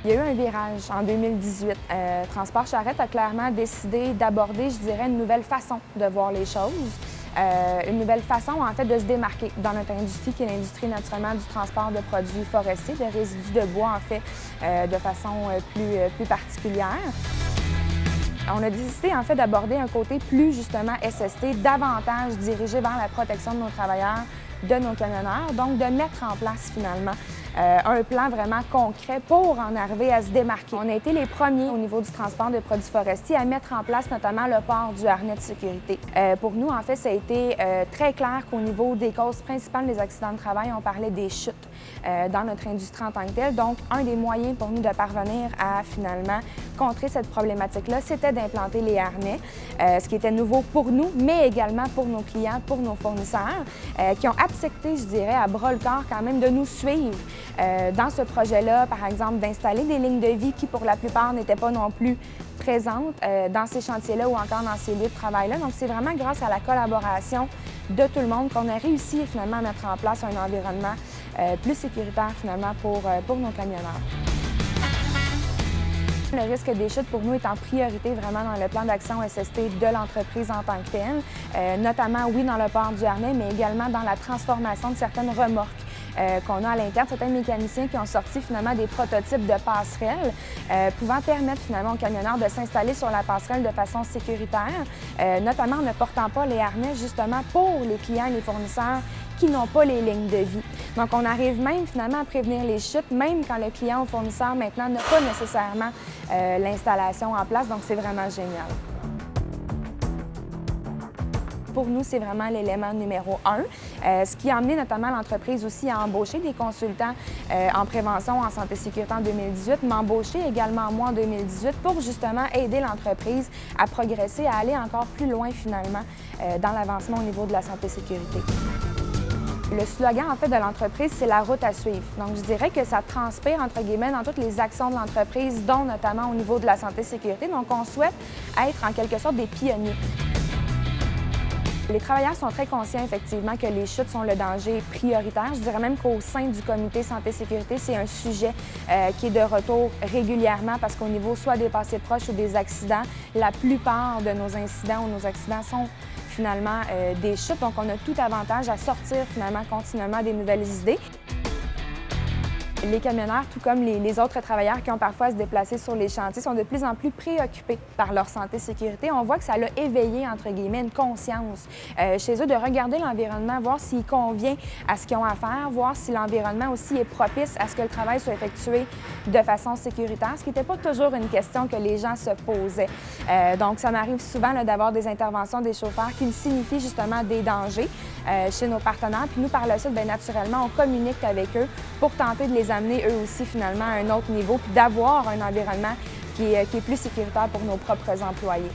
Il y a eu un virage en 2018. Transport Charrette a clairement décidé d'aborder, je dirais, une nouvelle façon de voir les choses. Une nouvelle façon, en fait, de se démarquer dans notre industrie, qui est l'industrie, naturellement, du transport de produits forestiers, de résidus de bois, en fait, de façon plus particulière. On a décidé, en fait, d'aborder un côté plus, justement, SST, davantage dirigé vers la protection de nos travailleurs, de nos camionneurs, donc de mettre en place, finalement, un plan vraiment concret pour en arriver à se démarquer. On a été les premiers au niveau du transport de produits forestiers à mettre en place notamment le port du harnais de sécurité. Pour nous, en fait, ça a été très clair qu'au niveau des causes principales des accidents de travail, on parlait des chutes dans notre industrie en tant que telle. Donc, un des moyens pour nous de parvenir à finalement contrer cette problématique-là, c'était d'implanter les harnais, ce qui était nouveau pour nous, mais également pour nos clients, pour nos fournisseurs, qui ont accepté, je dirais, à bras-le-corps quand même de nous suivre dans ce projet-là, par exemple, d'installer des lignes de vie qui, pour la plupart, n'étaient pas non plus présentes dans ces chantiers-là ou encore dans ces lieux de travail-là. Donc, c'est vraiment grâce à la collaboration de tout le monde qu'on a réussi finalement à mettre en place un environnement plus sécuritaire finalement pour nos camionneurs. Le risque des chutes, pour nous, est en priorité vraiment dans le plan d'action SST de l'entreprise en tant que telle, notamment, oui, dans le port du harnais, mais également dans la transformation de certaines remorques qu'on a à l'interne, certains mécaniciens qui ont sorti finalement des prototypes de passerelles pouvant permettre finalement aux camionneurs de s'installer sur la passerelle de façon sécuritaire, notamment en ne portant pas les harnais justement pour les clients et les fournisseurs qui n'ont pas les lignes de vie. Donc, on arrive même finalement à prévenir les chutes, même quand le client ou fournisseur maintenant n'a pas nécessairement l'installation en place. Donc, c'est vraiment génial. Pour nous, c'est vraiment l'élément numéro 1, ce qui a amené notamment l'entreprise aussi à embaucher des consultants en prévention en santé et sécurité en 2018, m'embaucher également moi en 2018 pour justement aider l'entreprise à progresser, à aller encore plus loin finalement dans l'avancement au niveau de la santé et sécurité. Le slogan, en fait, de l'entreprise, c'est la route à suivre. Donc, je dirais que ça transpire, entre guillemets, dans toutes les actions de l'entreprise, dont notamment au niveau de la santé et sécurité. Donc, on souhaite être, en quelque sorte, des pionniers. Les travailleurs sont très conscients, effectivement, que les chutes sont le danger prioritaire. Je dirais même qu'au sein du comité santé-sécurité, c'est un sujet qui est de retour régulièrement parce qu'au niveau soit des passés proches ou des accidents, la plupart de nos incidents ou nos accidents sont finalement des chutes. Donc, on a tout avantage à sortir finalement continuellement des nouvelles idées. Les camionneurs, tout comme les autres travailleurs qui ont parfois à se déplacer sur les chantiers, sont de plus en plus préoccupés par leur santé et sécurité. On voit que ça a éveillé, entre guillemets, une conscience chez eux de regarder l'environnement, voir s'il convient à ce qu'ils ont à faire, voir si l'environnement aussi est propice à ce que le travail soit effectué de façon sécuritaire, ce qui n'était pas toujours une question que les gens se posaient. Donc, ça m'arrive souvent d'avoir des interventions des chauffeurs qui me signifient justement des dangers chez nos partenaires. Puis nous, par la suite, bien naturellement, on communique avec eux pour tenter de les amener eux aussi finalement à un autre niveau, puis d'avoir un environnement qui est plus sécuritaire pour nos propres employés.